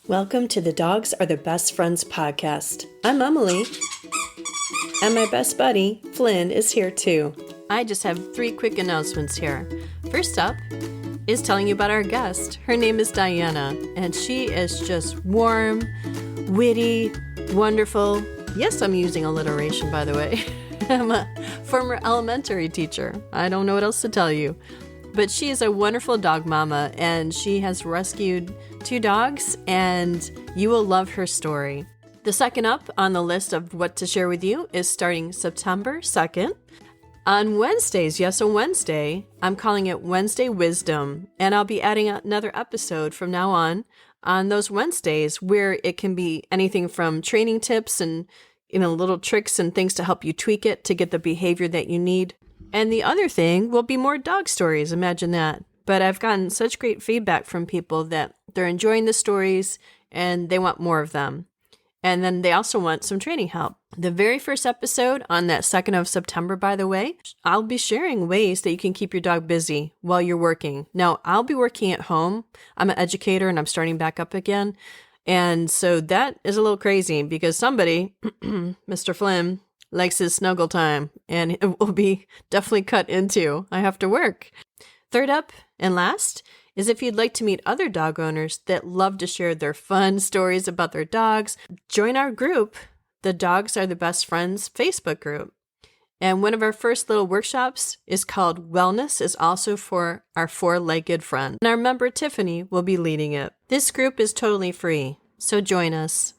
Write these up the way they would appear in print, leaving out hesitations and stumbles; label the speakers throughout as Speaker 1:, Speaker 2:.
Speaker 1: Welcome to the Dogs Are the Best Friends podcast. I'm Emily, and my best buddy, Flynn, is here too. I just have 3 quick announcements here. First up is telling you about our guest. Her name is Diana, and she is just warm, witty, wonderful. Yes, I'm using alliteration, by the way. I'm a former elementary teacher. I don't know what else to tell you. But she is a wonderful dog mama, and she has rescued 2 dogs, and you will love her story. The second up on the list of what to share with you is starting September 2nd. On Wednesdays, yes, on Wednesday, I'm calling it Wednesday Wisdom, and I'll be adding another episode from now on those Wednesdays, where it can be anything from training tips and little tricks and things to help you tweak it to get the behavior that you need. And the other thing will be more dog stories. Imagine that. But I've gotten such great feedback from people that they're enjoying the stories and they want more of them. And then they also want some training help. The very first episode on that 2nd of September, by the way, I'll be sharing ways that you can keep your dog busy while you're working. Now, I'll be working at home. I'm an educator and I'm starting back up again. And so that is a little crazy because somebody, Mr. Flynn, likes his snuggle time, and it will be definitely cut into. I have to work. Third up and last is if you'd like to meet other dog owners that love to share their fun stories about their dogs, join our group, the Dogs Are the Best Friends Facebook group. And one of our first little workshops is called Wellness is also for our 4-legged friend. And our member Tiffany will be leading it. This group is totally free, so join us.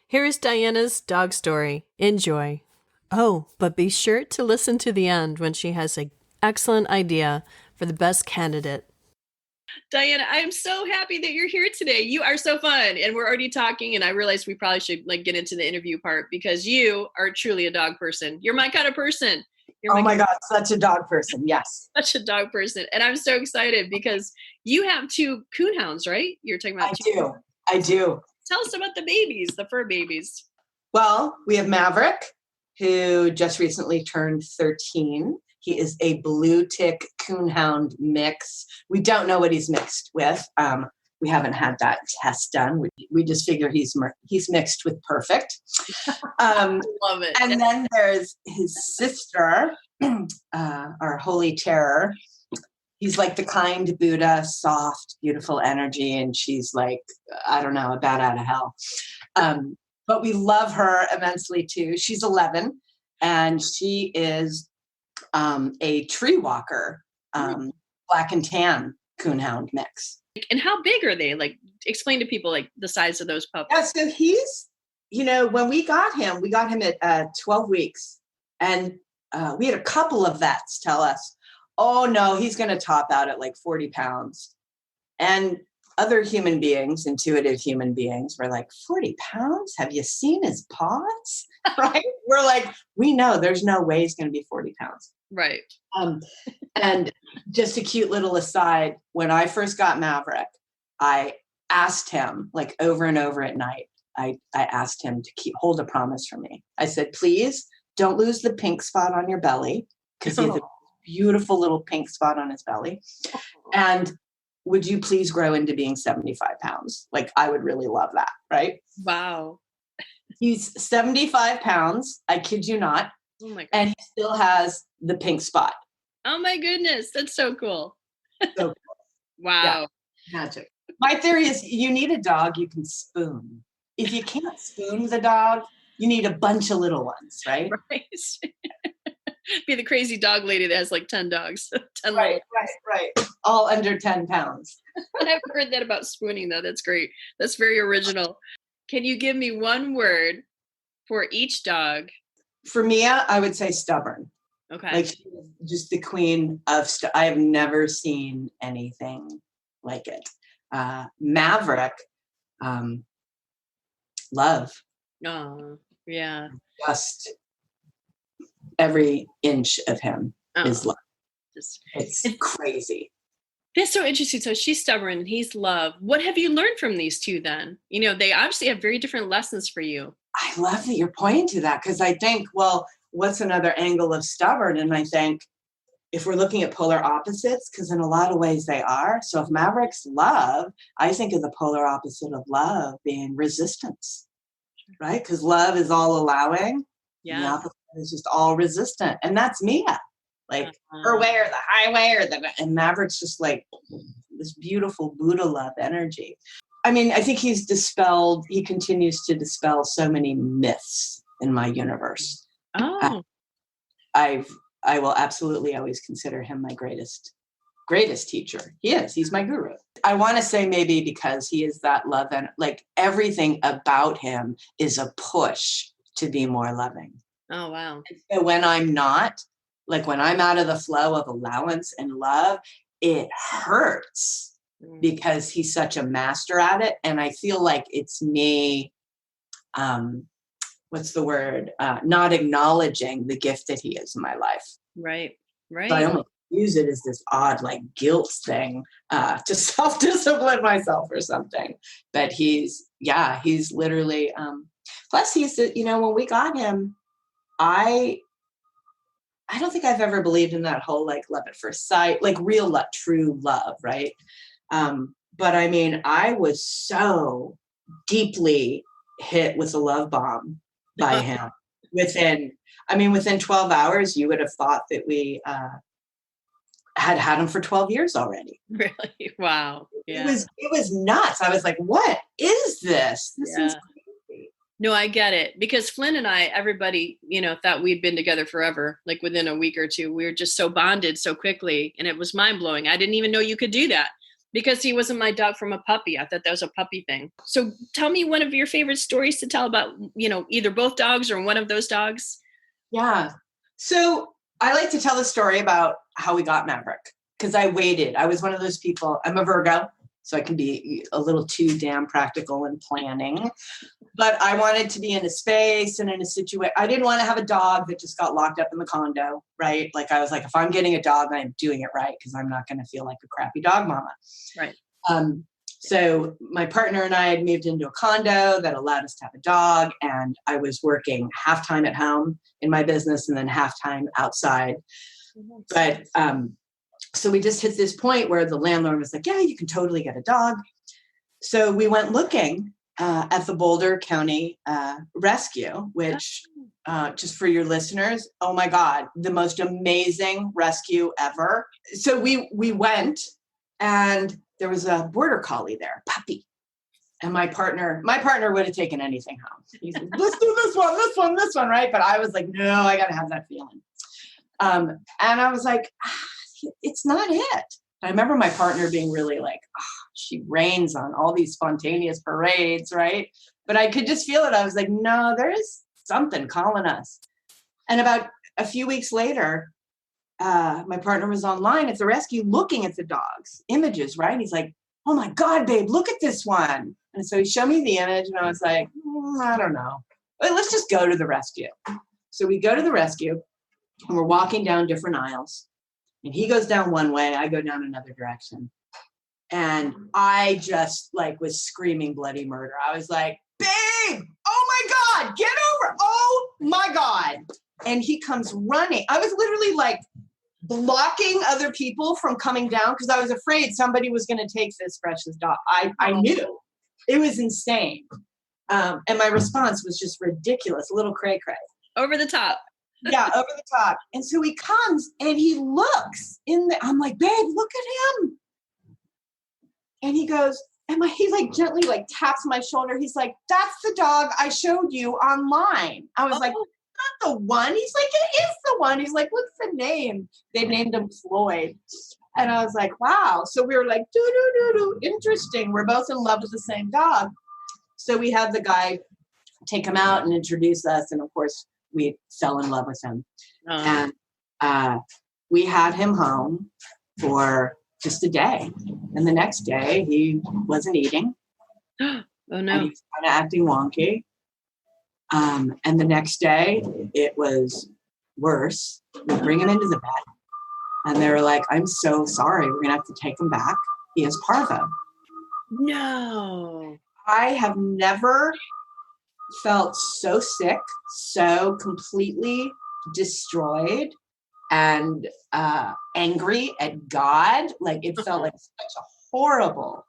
Speaker 1: Here is Diana's dog story. Enjoy. Oh, but be sure to listen to the end when she has an excellent idea for the best candidate.
Speaker 2: Diana, I am so happy that you're here today. You are so fun. And we're already talking, and I realized we probably should get into the interview part because you are truly a dog person. You're my kind of person.
Speaker 3: Oh my God, such a dog person. Yes.
Speaker 2: Such a dog person. And I'm so excited because you have 2 coonhounds, right? You're talking about
Speaker 3: I do.
Speaker 2: Tell us about the babies, the fur babies.
Speaker 3: Well, we have Maverick, who just recently turned 13. He is a blue tick coonhound mix. We don't know what he's mixed with. We haven't had that test done. We just figure he's mixed with perfect.
Speaker 2: Love it.
Speaker 3: And then there's his sister, our holy terror. He's like the kind Buddha, soft, beautiful energy. And she's like, I don't know, a bat out of hell. But we love her immensely too. She's 11 and she is a tree walker, black and tan coonhound mix.
Speaker 2: And how big are they? Explain to people the size of those puppies.
Speaker 3: Yeah, so he's, when we got him at 12 weeks, and we had a couple of vets tell us, oh no, he's going to top out at 40 pounds. And other human beings, intuitive human beings, were like, 40 pounds? Have you seen his paws? Right? We're like, we know there's no way he's going to be 40 pounds.
Speaker 2: Right.
Speaker 3: And just a cute little aside, when I first got Maverick, I asked him over and over at night, I asked him to hold a promise for me. I said, please don't lose the pink spot on your belly, because he has a beautiful little pink spot on his belly. And would you please grow into being 75 pounds? I would really love that. Right.
Speaker 2: Wow.
Speaker 3: He's 75 pounds. I kid you not.
Speaker 2: Oh my God.
Speaker 3: And he still has the pink spot.
Speaker 2: Oh my goodness. That's so cool.
Speaker 3: So cool.
Speaker 2: Wow.
Speaker 3: Yeah, magic. My theory is you need a dog you can spoon. If you can't spoon the dog, you need a bunch of little ones, right?
Speaker 2: Right. Be the crazy dog lady that has 10 dogs. 10
Speaker 3: right. All under 10 pounds.
Speaker 2: I haven't heard that about spooning, though. That's great. That's very original. Can you give me one word for each dog?
Speaker 3: For Mia, I would say stubborn.
Speaker 2: Okay.
Speaker 3: She's just the queen of I have never seen anything like it. Maverick, love.
Speaker 2: Oh, yeah.
Speaker 3: Just every inch of him is love. It's crazy.
Speaker 2: That's so interesting. So she's stubborn and he's love. What have you learned from these 2 then? They obviously have very different lessons for you.
Speaker 3: I love that you're pointing to that, because I think, well, what's another angle of stubborn? And I think if we're looking at polar opposites, because in a lot of ways they are. So if Maverick's love, I think of the polar opposite of love being resistance, right? Because love is all allowing.
Speaker 2: Yeah.
Speaker 3: And the opposite is just all resistant. And that's Mia. Like her way or the highway and Maverick's just like this beautiful Buddha love energy. I mean, I think he continues to dispel so many myths in my universe.
Speaker 2: Oh.
Speaker 3: I will absolutely always consider him my greatest teacher. He's my guru. I want to say maybe because he is that love and like everything about him is a push to be more loving.
Speaker 2: Oh, wow.
Speaker 3: So when I'm not, like when I'm out of the flow of allowance and love, it hurts because he's such a master at it. And I feel like it's me, what's the word? Not acknowledging the gift that he is in my life.
Speaker 2: Right.
Speaker 3: So I almost use it as this odd, like guilt thing to self-discipline myself or something. But he's literally, plus he's, when we got him, I don't think I've ever believed in that whole like love at first sight, like real love, true love, right? But I mean, I was so deeply hit with a love bomb by him. Within 12 hours, you would have thought that we had him for 12 years already.
Speaker 2: Really? Wow. Yeah.
Speaker 3: It was nuts. I was like, what is this? This is crazy.
Speaker 2: No, I get it. Because Flynn and I, everybody, thought we'd been together forever. Like within a week or two, we were just so bonded so quickly. And it was mind blowing. I didn't even know you could do that because he wasn't my dog from a puppy. I thought that was a puppy thing. So tell me one of your favorite stories to tell about, either both dogs or one of those dogs.
Speaker 3: Yeah. So I like to tell the story about how we got Maverick because I waited. I was one of those people. I'm a Virgo, so I can be a little too damn practical and planning. But I wanted to be in a space and in a situation. I didn't want to have a dog that just got locked up in the condo, right? Like I was like, if I'm getting a dog, I'm doing it right because I'm not going to feel like a crappy dog mama.
Speaker 2: Right.
Speaker 3: So my partner and I had moved into a condo that allowed us to have a dog, and I was working half time at home in my business and then half time outside. But so we just hit this point where the landlord was like, yeah, you can totally get a dog. So we went looking at the Boulder County Rescue, which just for your listeners, oh my God, the most amazing rescue ever. So we went, and there was a border collie there, puppy. And my partner would have taken anything home. He's like, let's do this one, right? But I was like, no, I got to have that feeling. And I was like, it's not it. I remember my partner being really like, she rains on all these spontaneous parades, right? But I could just feel it. I was like, no, there is something calling us. And about a few weeks later, my partner was online at the rescue looking at the dogs, images, right? He's like, oh my God, babe, look at this one. And so he showed me the image and I was like, I don't know. But let's just go to the rescue. So we go to the rescue and we're walking down different aisles. And he goes down one way, I go down another direction. And I just like was screaming bloody murder. I was like, babe, oh my God, get over. Oh my God. And he comes running. I was literally like blocking other people from coming down because I was afraid somebody was going to take this precious dog. I knew it was insane. And my response was just ridiculous, a little cray-cray.
Speaker 2: Over the top.
Speaker 3: Yeah, over the top. And so he comes and he looks I'm like, babe, look at him. And he goes, he like gently like taps my shoulder. He's like, that's the dog I showed you online. I was like, not the one. He's like, it is the one. He's like, what's the name? They named him Floyd. And I was like, wow. So we were like, interesting. We're both in love with the same dog. So we had the guy take him out and introduce us. And of course, we fell in love with him. And we had him home for just a day. And the next day, he wasn't eating.
Speaker 2: Oh, no.
Speaker 3: And he was kind of acting wonky. And the next day, it was worse. We bring him into the bed. And they were like, I'm so sorry. We're going to have to take him back. He has parvo.
Speaker 2: No.
Speaker 3: I have never felt so sick, so completely destroyed. and angry at God. Like it felt like such a horrible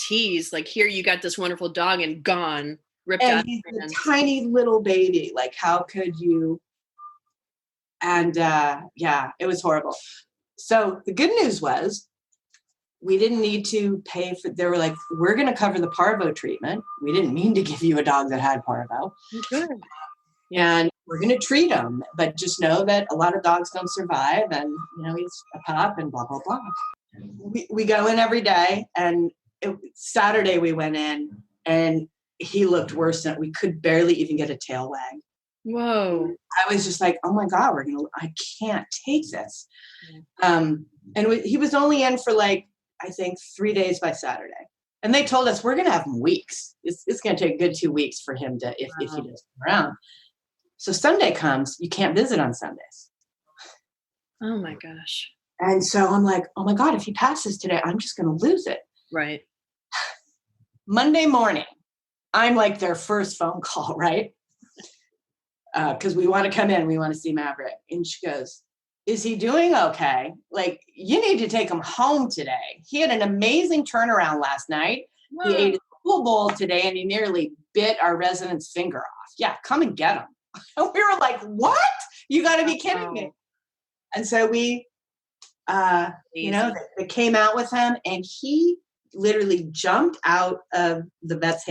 Speaker 2: tease. Like here you got this wonderful dog and gone, ripped
Speaker 3: and
Speaker 2: out.
Speaker 3: he's a tiny little baby. Like how could you? And it was horrible. So the good news was we didn't need to pay for, they were like, we're going to cover the parvo treatment. We didn't mean to give you a dog that had parvo.
Speaker 2: Good.
Speaker 3: And we're going to treat him, but just know that a lot of dogs don't survive, and he's a pup and blah, blah, blah. We go in every day, and Saturday we went in and he looked worse than, we could barely even get a tail wag.
Speaker 2: Whoa.
Speaker 3: I was just like, oh my God, I can't take this. And he was only in for like, I think 3 days by Saturday. And they told us we're going to have him weeks. It's going to take a good 2 weeks for him to, if he doesn't come around. So Sunday comes, you can't visit on Sundays.
Speaker 2: Oh my gosh.
Speaker 3: And so I'm like, oh my God, if he passes today, I'm just going to lose it.
Speaker 2: Right.
Speaker 3: Monday morning, I'm like their first phone call, right? Because we want to come in, we want to see Maverick. And she goes, is he doing okay? Like, you need to take him home today. He had an amazing turnaround last night. Whoa. He ate a pool bowl today and he nearly bit our resident's finger off. Yeah, come and get him. And we were like, what? You got to be kidding me. And so we, they came out with him, and he literally jumped out of the vet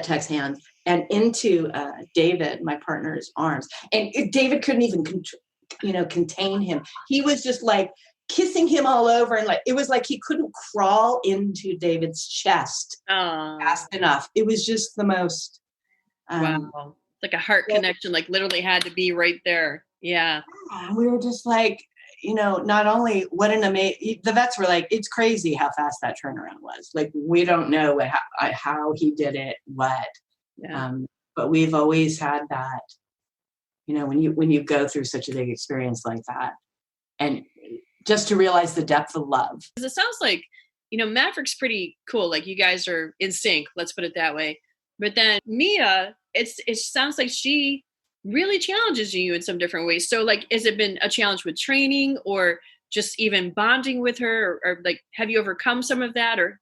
Speaker 3: tech's hands, and into David, my partner's arms. And David couldn't even, contain him. He was just like kissing him all over. And like, it was like he couldn't crawl into David's chest fast enough. It was just the most.
Speaker 2: Wow. Like a heart connection, like literally had to be right there. Yeah.
Speaker 3: We were just like, not only what an amazing, the vets were like, it's crazy how fast that turnaround was. Like, we don't know how he did it, but we've always had that, when you go through such a big experience like that, and just to realize the depth of love.
Speaker 2: It sounds like, Maverick's pretty cool. Like you guys are in sync, let's put it that way. But then Mia, it sounds like she really challenges you in some different ways. So like, has it been a challenge with training or just even bonding with her, or like, have you overcome some of that, or,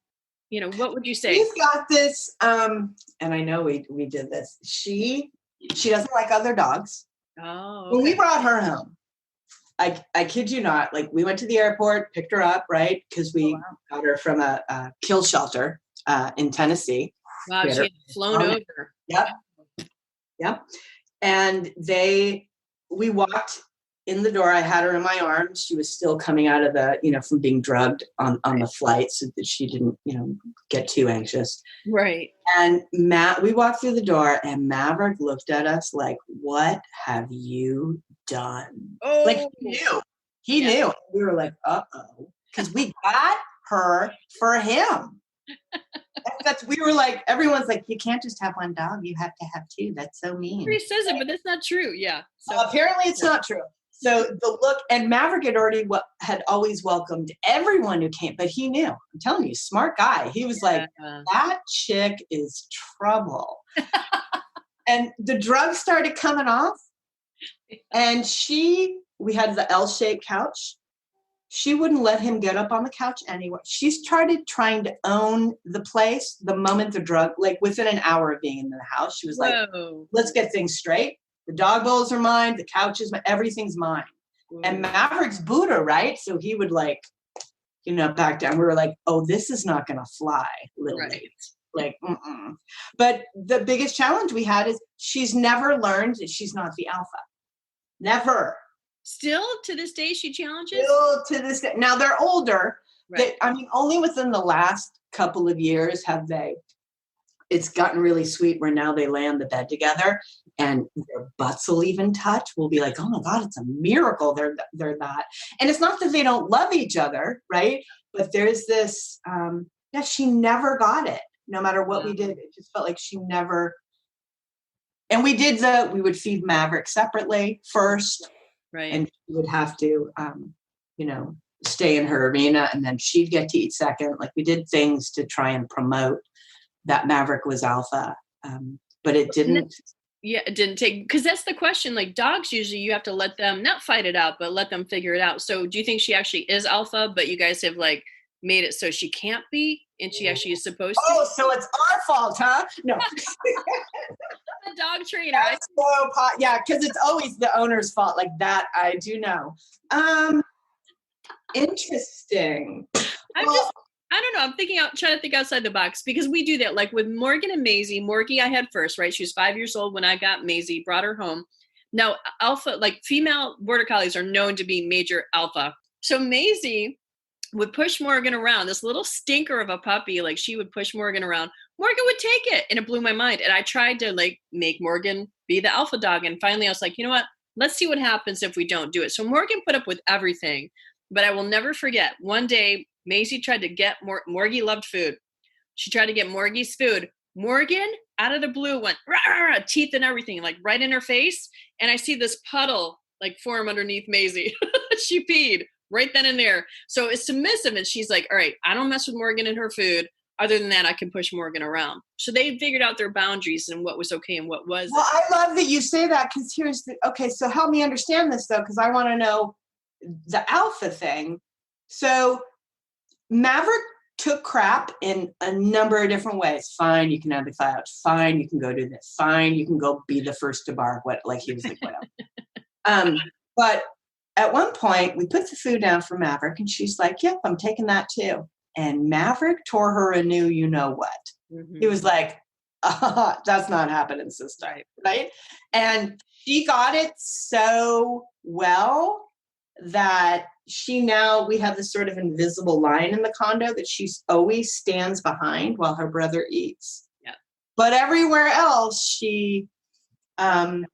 Speaker 2: what would you say?
Speaker 3: She's got this, and I know we did this. She doesn't like other dogs.
Speaker 2: Oh, okay.
Speaker 3: When we brought her home, I kid you not, like we went to the airport, picked her up, right? Because we got her from a kill shelter in Tennessee.
Speaker 2: Wow, she had flown over.
Speaker 3: Yep. And we walked in the door. I had her in my arms. She was still coming out of from being drugged on the flight, so that she didn't, get too anxious.
Speaker 2: Right.
Speaker 3: And we walked through the door, and Maverick looked at us like, what have you done?
Speaker 2: Oh.
Speaker 3: Like he knew. We were like, uh-oh, because we got her for him. We were like, everyone's like, you can't just have one dog, you have to have two. That's so mean.
Speaker 2: He says it, but that's not true. Yeah.
Speaker 3: So apparently it's not true. So the look, and Maverick had always welcomed everyone who came, but he knew. I'm telling you, smart guy. He was like, that chick is trouble. And the drugs started coming off, and we had the L-shaped couch. She wouldn't let him get up on the couch anywhere. She started trying to own the place the moment the drug, like within an hour of being in the house. She was like, let's get things straight. The dog bowls are mine. The couch is mine. Everything's mine. Whoa. And Maverick's Buddha, right? So he would like, back down. We were like, oh, this is not going to fly, little lady. Like, But the biggest challenge we had is she's never learned that she's not the alpha. Never.
Speaker 2: Still to this day, she challenges?
Speaker 3: Still to this day. Now they're older.
Speaker 2: Right.
Speaker 3: Only within the last couple of years it's gotten really sweet where now they lay on the bed together and their butts will even touch. We'll be like, oh my God, it's a miracle. They're that. And it's not that they don't love each other, right? But there's this, she never got it. No matter what we did, it just felt like she never. And we would feed Maverick separately first.
Speaker 2: Right.
Speaker 3: And she would have to, stay in her arena, and then she'd get to eat second. Like we did things to try and promote that Maverick was alpha, but it didn't.
Speaker 2: Yeah, it didn't take, because that's the question. Like dogs, usually you have to let them not fight it out, but let them figure it out. So do you think she actually is alpha, but you guys have like made it so she can't be, and she actually is supposed to?
Speaker 3: Oh, so it's our fault, huh? No.
Speaker 2: The dog trainer.
Speaker 3: That's so yeah, because it's always the owner's fault. Like that, I do know. Interesting.
Speaker 2: I don't know. I'm trying to think outside the box, because we do that. Like with Morgan and Maisie. Morgie I had first, right? She was 5 years old when I got Maisie, brought her home. Now, alpha, like female border collies are known to be major alpha. So Maisie would push Morgan around, this little stinker of a puppy. Like she would push Morgan around. Morgan would take it. And it blew my mind. And I tried to like make Morgan be the alpha dog. And finally I was like, you know what? Let's see what happens if we don't do it. So Morgan put up with everything, but I will never forget one day, Maisie tried to get Morgie loved food. She tried to get Morgie's food. Morgan, out of the blue, went rah, rah, rah, teeth and everything, like right in her face. And I see this puddle like form underneath Maisie. She peed right then and there. So it's submissive. And she's like, all right, I don't mess with Morgan and her food. Other than that, I can push Morgan around. So they figured out their boundaries and what was okay and what wasn't.
Speaker 3: Well, I love that you say that, because okay, so help me understand this though, because I want to know the alpha thing. So Maverick took crap in a number of different ways. Fine, you can have the clout. Fine, you can go do this. Fine, you can go be the first to bark. What, like he was like, whatever. But at one point, we put the food down for Maverick, and she's like, "Yep, I'm taking that too." And Maverick tore her a new, you know what? Mm-hmm. He was like, "That's not happening, sister." Right? And she got it so well that we have this sort of invisible line in the condo that she always stands behind while her brother eats.
Speaker 2: Yeah.
Speaker 3: But everywhere else, she, she'll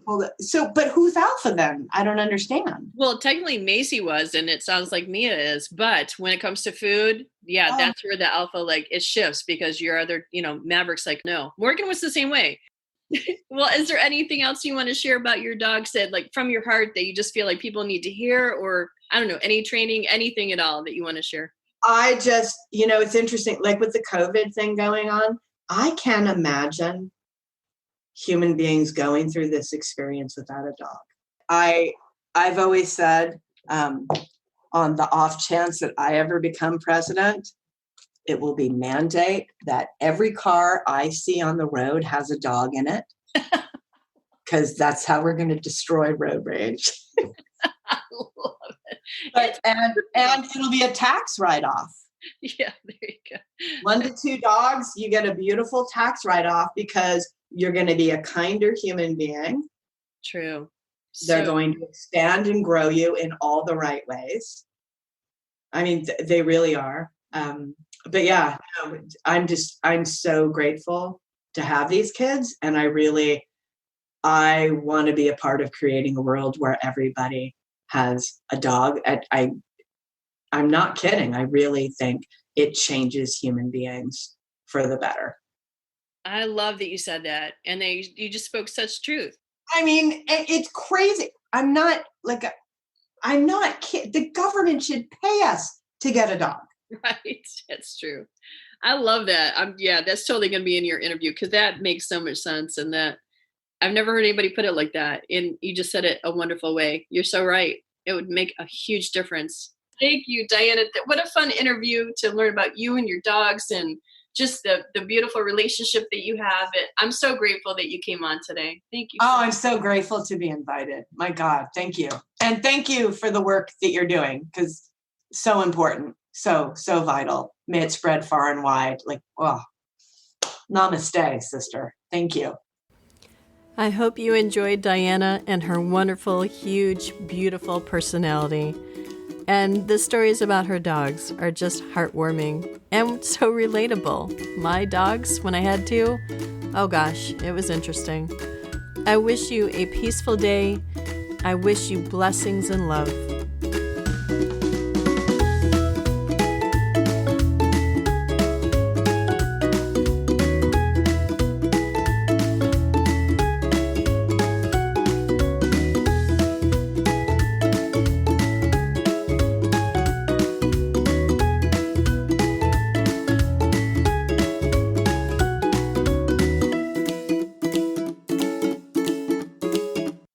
Speaker 3: pull it. So, but who's alpha then? I don't understand.
Speaker 2: Well, technically Maisie was, and it sounds like Mia is, but when it comes to food, that's where the alpha, like it shifts, because your other, Maverick's like, no. Morgan was the same way. Well, is there anything else you want to share about your dogs that, like, from your heart, that you just feel like people need to hear, or I don't know, any training, anything at all that you want to share?
Speaker 3: I just, it's interesting, like with the COVID thing going on, I can't imagine human beings going through this experience without a dog. I've always said, on the off chance that I ever become president, it will be mandate that every car I see on the road has a dog in it, because that's how we're going to destroy road rage.
Speaker 2: I love it.
Speaker 3: And it'll be a tax write-off.
Speaker 2: Yeah, there you go.
Speaker 3: 1 to 2 dogs, you get a beautiful tax write-off, because you're going to be a kinder human being.
Speaker 2: True.
Speaker 3: They're going to expand and grow you in all the right ways. I mean, they really are. But yeah, I'm so grateful to have these kids. And I want to be a part of creating a world where everybody has a dog. I'm not kidding. I really think it changes human beings for the better.
Speaker 2: I love that you said that. And you just spoke such truth.
Speaker 3: I mean, it's crazy. I'm not kidding. The government should pay us to get a dog.
Speaker 2: Right. That's true. I love that. That's totally going to be in your interview, because that makes so much sense. And that I've never heard anybody put it like that. And you just said it a wonderful way. You're so right. It would make a huge difference. Thank you, Diana. What a fun interview to learn about you and your dogs, and just the beautiful relationship that you have. I'm so grateful that you came on today. Thank you.
Speaker 3: I'm so grateful to be invited. My God, thank you. And thank you for the work that you're doing, because so important. So vital. May it spread far and wide. Like, namaste, sister. Thank you.
Speaker 1: I hope you enjoyed Diana and her wonderful, huge, beautiful personality. And the stories about her dogs are just heartwarming and so relatable. My dogs, when I had 2, oh gosh, it was interesting. I wish you a peaceful day. I wish you blessings and love.